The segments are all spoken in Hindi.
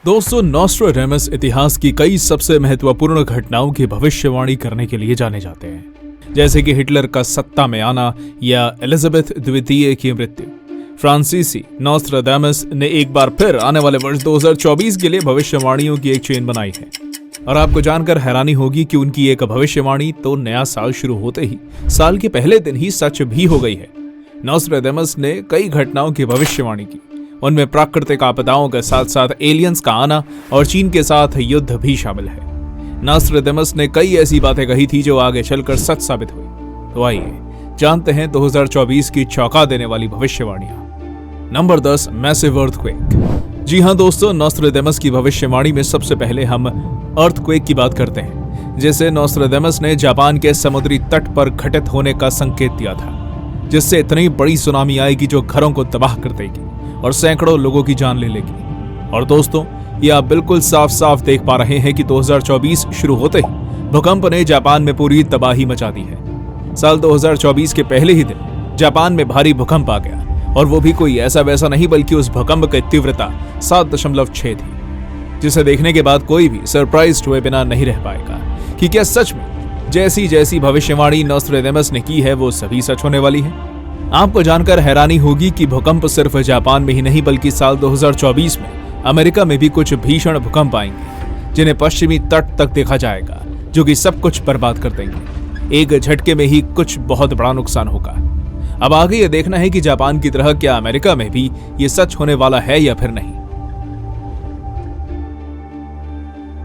दोस्तों, नॉस्ट्राडेमस इतिहास की कई सबसे महत्वपूर्ण घटनाओं की भविष्यवाणी करने के लिए जाने जाते हैं, जैसे कि हिटलर का सत्ता में आना या एलिजाबेथ द्वितीय की मृत्यु। फ्रांसीसी नॉस्ट्राडेमस ने एक बार फिर आने वाले वर्ष 2024 के लिए भविष्यवाणियों की एक चेन बनाई है, और आपको जानकर हैरानी होगी कि उनकी एक भविष्यवाणी तो नया साल शुरू होते ही साल के पहले दिन ही सच भी हो गई है। नॉस्ट्राडेमस ने कई घटनाओं की भविष्यवाणी की, उनमें प्राकृतिक आपदाओं के साथ साथ एलियंस का आना और चीन के साथ युद्ध भी शामिल है। नॉस्ट्राडेमस ने कई ऐसी बातें कही थी जो आगे चलकर सच साबित हुई। तो आइए जानते हैं 2024 की चौंका देने वाली भविष्यवाणियां। Number 10, massive earthquake. जी हां दोस्तों, नॉस्ट्राडेमस की भविष्यवाणी में सबसे पहले हम अर्थक्वेक की बात करते हैं, जिसे नॉस्ट्राडेमस ने जापान के समुद्री तट पर घटित होने का संकेत दिया था, जिससे इतनी बड़ी सुनामी आएगी जो घरों को तबाह कर देगी और सैकड़ों लोगों की जान ले लेगी। और दोस्तों, ये आप बिल्कुल साफ साफ देख पा रहे हैं कि 2024 शुरू होते ही भूकंप ने जापान में पूरी तबाही मचा दी है। साल 2024 के पहले ही दिन जापान में भारी भूकंप आ गया, और वो भी कोई ऐसा वैसा नहीं, बल्कि उस भूकंप की तीव्रता 7.6 थी, जिसे देखने के बाद कोई भी सरप्राइज्ड हुए बिना नहीं रह पाएगा कि क्या सच में जैसी जैसी भविष्यवाणी नॉस्ट्राडेमस ने की है वो सभी सच होने वाली है। आपको जानकर हैरानी होगी कि भूकंप सिर्फ जापान में ही नहीं, बल्कि साल 2024 में अमेरिका में भी कुछ भीषण भूकंप आएंगे, जिन्हें पश्चिमी तट तक देखा जाएगा, जो कि सब कुछ बर्बाद कर देंगे। एक झटके में ही कुछ बहुत बड़ा नुकसान होगा। अब आगे ये देखना है कि जापान की तरह क्या अमेरिका में भी ये सच होने वाला है या फिर नहीं।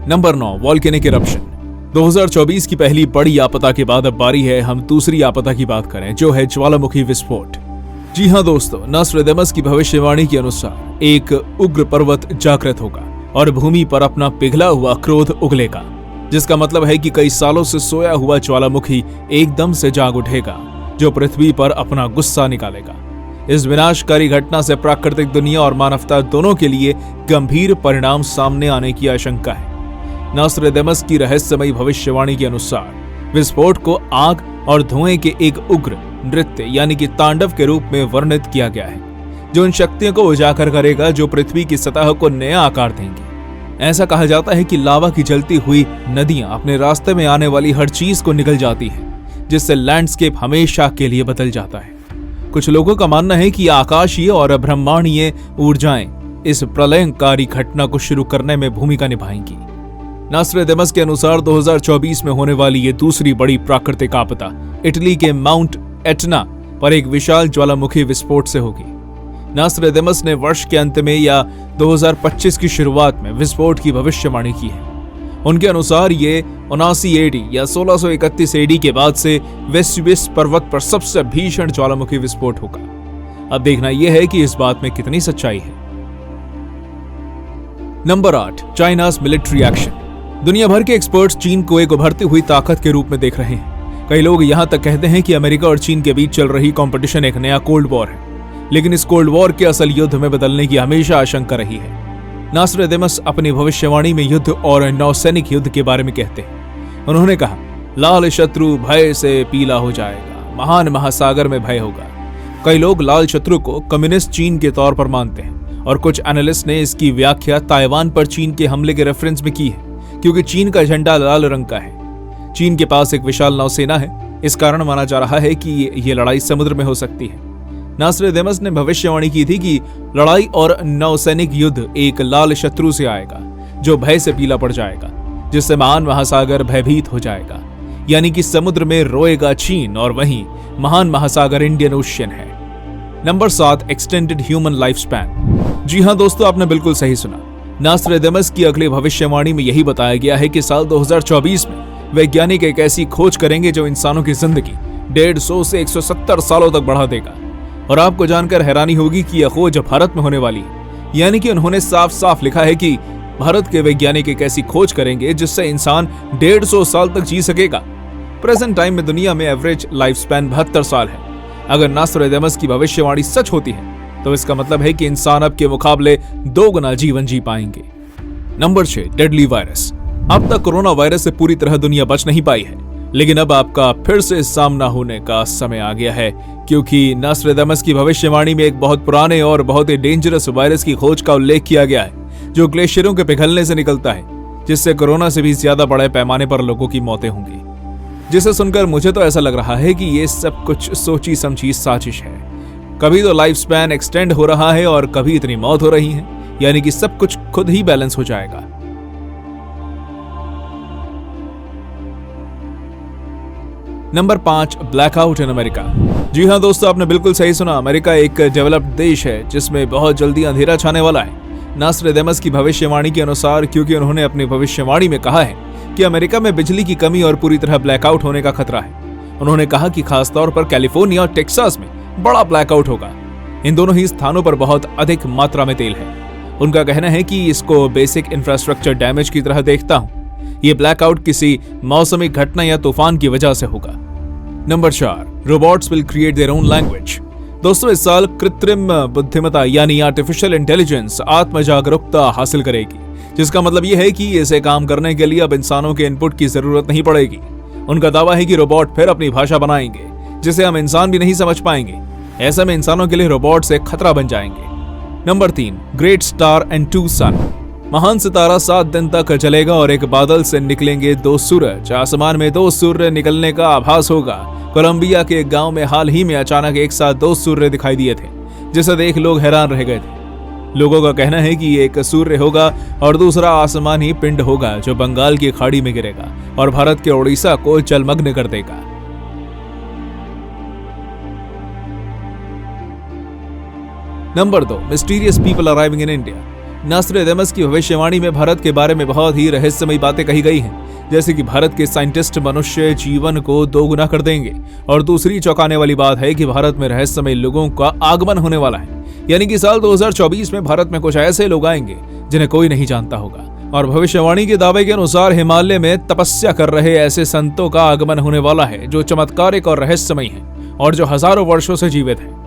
Number 9, volcanic eruption. 2024 की पहली बड़ी आपदा के बाद अब बारी है हम दूसरी आपदा की बात करें, जो है ज्वालामुखी विस्फोट। जी हां दोस्तों, नॉस्ट्राडेमस की भविष्यवाणी के अनुसार एक उग्र पर्वत जागृत होगा और भूमि पर अपना पिघला हुआ क्रोध उगलेगा, जिसका मतलब है कि कई सालों से सोया हुआ ज्वालामुखी एकदम से जाग उठेगा, जो पृथ्वी पर अपना गुस्सा निकालेगा। इस विनाशकारी घटना से प्राकृतिक दुनिया और मानवता दोनों के लिए गंभीर परिणाम सामने आने की आशंका है। नॉस्ट्राडेमस की रहस्यमयी भविष्यवाणी के अनुसार विस्फोट को आग और धुएं के एक उग्र नृत्य यानी कि तांडव के रूप में वर्णित किया गया है, जो उन शक्तियों को उजागर करेगा जो पृथ्वी की सतह को नया आकार देंगे। ऐसा कहा जाता है कि लावा की जलती हुई नदियां अपने रास्ते में आने वाली हर चीज को निगल जाती है, जिससे लैंडस्केप हमेशा के लिए बदल जाता है। कुछ लोगों का मानना है कि आकाशीय और ब्रह्मांडीय ऊर्जाएं इस प्रलयंकारी घटना को शुरू करने में भूमिका निभाएंगी। नॉस्ट्राडेमस के अनुसार 2024 में होने वाली ये दूसरी बड़ी प्राकृतिक आपदा इटली के माउंट एटना पर एक विशाल ज्वालामुखी विस्फोट से होगी। नॉस्ट्राडेमस ने वर्ष के अंत में या 2025 की शुरुआत में विस्फोट की भविष्यवाणी की है। उनके अनुसार ये 79 एडी या 1631 एडी के बाद से वेसुवियस पर्वत पर सबसे भीषण ज्वालामुखी विस्फोट होगा। अब देखना यह है कि इस बात में कितनी सच्चाई है। Number 8, चाइना's military action. दुनिया भर के एक्सपर्ट्स चीन को एक उभरती हुई ताकत के रूप में देख रहे हैं। कई लोग यहां तक कहते हैं कि अमेरिका और चीन के बीच चल रही कंपटीशन एक नया कोल्ड वॉर है, लेकिन इस कोल्ड वॉर के असल युद्ध में बदलने की हमेशा आशंका रही है। नॉस्ट्राडेमस अपनी भविष्यवाणी में युद्ध और नौसैनिक युद्ध के बारे में कहते हैं। उन्होंने कहा, लाल शत्रु भय से पीला हो जाएगा, महान महासागर में भय होगा। कई लोग लाल शत्रु को कम्युनिस्ट चीन के तौर पर मानते हैं, और कुछ एनालिस्ट ने इसकी व्याख्या ताइवान पर चीन के हमले के रेफरेंस में की है, क्योंकि चीन का झंडा लाल रंग का है। चीन के पास एक विशाल नौसेना है, इस कारण माना जा रहा है कि ये लड़ाई समुद्र में हो सकती है। नॉस्ट्राडेमस ने भविष्यवाणी की थी कि लड़ाई और नौसैनिक युद्ध एक लाल शत्रु से आएगा, जो भय से पीला पड़ जाएगा, जिससे महान महासागर भयभीत हो जाएगा, यानी कि समुद्र में रोएगा चीन और वहीं महान महासागर इंडियन ओशियन है। Number 7, extended human life span. जी हां दोस्तों, आपने बिल्कुल सही सुना। नॉस्ट्राडेमस की अगली भविष्यवाणी में यही बताया गया है कि साल 2024 में वैज्ञानिक एक ऐसी खोज करेंगे जो इंसानों की जिंदगी 150 से 170 सालों तक बढ़ा देगा। और आपको जानकर हैरानी होगी कि यह खोज भारत में होने वाली है, यानी कि उन्होंने साफ साफ लिखा है कि भारत के वैज्ञानिक एक ऐसी खोज करेंगे जिससे इंसान 150 साल तक जी सकेगा। प्रेजेंट टाइम में दुनिया में एवरेज लाइफ स्पैन 72 साल है। अगर नॉस्ट्राडेमस की भविष्यवाणी सच होती है तो इसका मतलब है कि इंसान अब के मुकाबले 2 गुना जीवन जी पाएंगे। Number 6, deadly virus. अब तक कोरोना वायरस से पूरी तरह दुनिया बच नहीं पाई है, लेकिन अब आपका फिर से सामना होने का समय आ गया है, क्योंकि नॉस्ट्राडेमस की भविष्यवाणी में एक बहुत पुराने और बहुत ही डेंजरस वायरस की खोज का उल्लेख किया गया है, जो ग्लेशियरों के पिघलने से निकलता है, जिससे कोरोना से भी ज्यादा बड़े पैमाने पर लोगों की मौतें होंगी। जिसे सुनकर मुझे तो ऐसा लग रहा है कि ये सब कुछ सोची समझी साजिश है। कभी तो लाइफ स्पैन एक्सटेंड हो रहा है और कभी इतनी मौत हो रही है, यानी कि सब कुछ खुद ही बैलेंस हो जाएगा। Number 5, blackout in America. जी हाँ दोस्तों, आपने बिल्कुल सही सुना। अमेरिका एक डेवलप्ड देश है जिसमें बहुत जल्दी अंधेरा छाने वाला है। नास्ट्राडामस की भविष्यवाणी के अनुसार, क्योंकि उन्होंने अपनी भविष्यवाणी में कहा है कि अमेरिका में बिजली की कमी और पूरी तरह ब्लैकआउट होने का खतरा है। उन्होंने कहा कि खासतौर पर कैलिफोर्निया और टेक्सास में बड़ा ब्लैकआउट होगा। इन दोनों ही स्थानों पर बहुत अधिक मात्रा में तेल है। उनका कहना है कि इसको बेसिक इंफ्रास्ट्रक्चर डैमेज की तरह देखता हूं। ये ब्लैकआउट किसी मौसमी घटना या तूफान की वजह से होगा। Number 4, robots will create their own language. दोस्तों, इस साल कृत्रिम बुद्धिमत्ता यानी आर्टिफिशियल इंटेलिजेंस आत्म जागरूकता हासिल करेगी, जिसका मतलब यह है कि इसे काम करने के लिए अब इंसानों के इनपुट की जरूरत नहीं पड़ेगी। उनका दावा है कि रोबोट फिर अपनी भाषा बनाएंगे जिसे हम इंसान भी नहीं समझ पाएंगे। ऐसे में इंसानों के लिए रोबोट्स एक खतरा बन जाएंगे। नंबर 3, ग्रेट स्टार एंड 2 सन। महान सितारा 7 दिन तक जलेगा और एक बादल से निकलेंगे 2 सूरज। आसमान में 2 सूर्य निकलने का आभास होगा। कोलंबिया के एक गांव में हाल ही में अचानक एक साथ 2 सूर्य दिखाई दिए थे, जिसे देख लोग हैरान रह गए थे। लोगों का कहना है कि एक सूर्य होगा और दूसरा आसमानी पिंड होगा जो बंगाल की खाड़ी में गिरेगा और भारत के ओडिशा को जलमग्न कर देगा। Number 2, mysterious people arriving in India. Nostradamus की भविष्यवाणी में भारत के बारे में बहुत ही रहस्यमयी बातें कही गई हैं, जैसे कि भारत के साइंटिस्ट मनुष्य जीवन को 2 गुना कर देंगे। और दूसरी चौंकाने वाली बात है कि भारत में रहस्यमयी लोगों का आगमन होने वाला है, यानी कि साल 2024 में भारत में कुछ ऐसे लोग आएंगे जिन्हें कोई नहीं जानता होगा। और भविष्यवाणी के दावे के अनुसार हिमालय में तपस्या कर रहे ऐसे संतों का आगमन होने वाला है जो चमत्कारिक और रहस्यमयी हैं और जो हजारों वर्षों से जीवित हैं।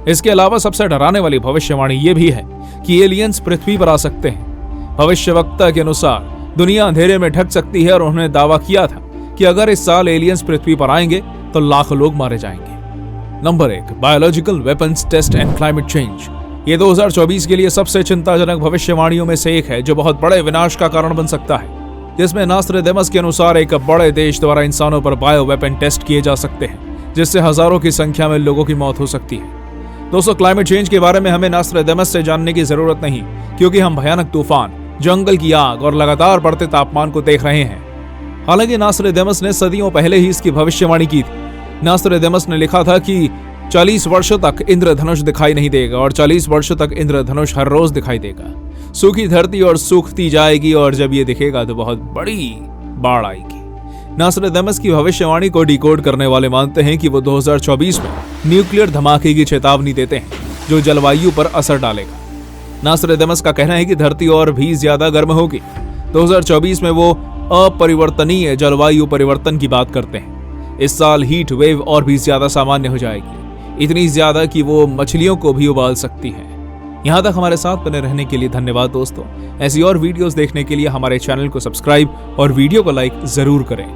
इसके अलावा सबसे डराने वाली भविष्यवाणी ये भी है कि एलियंस पृथ्वी पर आ सकते हैं। भविष्यवक्ता के अनुसार दुनिया अंधेरे में ढक सकती है और उन्होंने दावा किया था कि अगर इस साल एलियंस पृथ्वी पर आएंगे तो लाखों लोग मारे जाएंगे। Number 1, biological weapons test and climate change. ये 2024 के लिए सबसे चिंताजनक भविष्यवाणियों में से एक है जो बहुत बड़े विनाश का कारण बन सकता है, जिसमें नास्ट्राडामस के अनुसार एक बड़े देश द्वारा इंसानों पर बायो वेपन टेस्ट किए जा सकते हैं, जिससे हजारों की संख्या में लोगों की मौत हो सकती है। दोस्तों, क्लाइमेट चेंज के बारे में हमें नास्ट्राडामस से जानने की जरूरत नहीं, क्योंकि हम भयानक तूफान, जंगल की आग और लगातार बढ़ते तापमान को देख रहे हैं। हालांकि नास्ट्राडामस ने सदियों पहले ही इसकी भविष्यवाणी की थी। नास्ट्राडामस ने लिखा था कि 40 वर्षों तक इंद्रधनुष दिखाई नहीं देगा और 40 वर्षों तक इंद्रधनुष हर रोज दिखाई देगा। सूखी धरती और सूखती जाएगी और जब ये दिखेगा तो बहुत बड़ी बाढ़ आएगी। नास्ट्राडामस की भविष्यवाणी को डिकोड करने वाले मानते हैं कि वो 2024 में न्यूक्लियर धमाके की चेतावनी देते हैं जो जलवायु पर असर डालेगा। नास्ट्राडामस का कहना है कि धरती और भी ज्यादा गर्म होगी। 2024 में वो अपरिवर्तनीय जलवायु परिवर्तन की बात करते हैं। इस साल हीट वेव और भी ज्यादा सामान्य हो जाएगी, इतनी ज्यादा कि वो मछलियों को भी उबाल सकती है। यहाँ तक हमारे साथ बने रहने के लिए धन्यवाद दोस्तों। ऐसी और वीडियोस देखने के लिए हमारे चैनल को सब्सक्राइब और वीडियो को लाइक जरूर करें।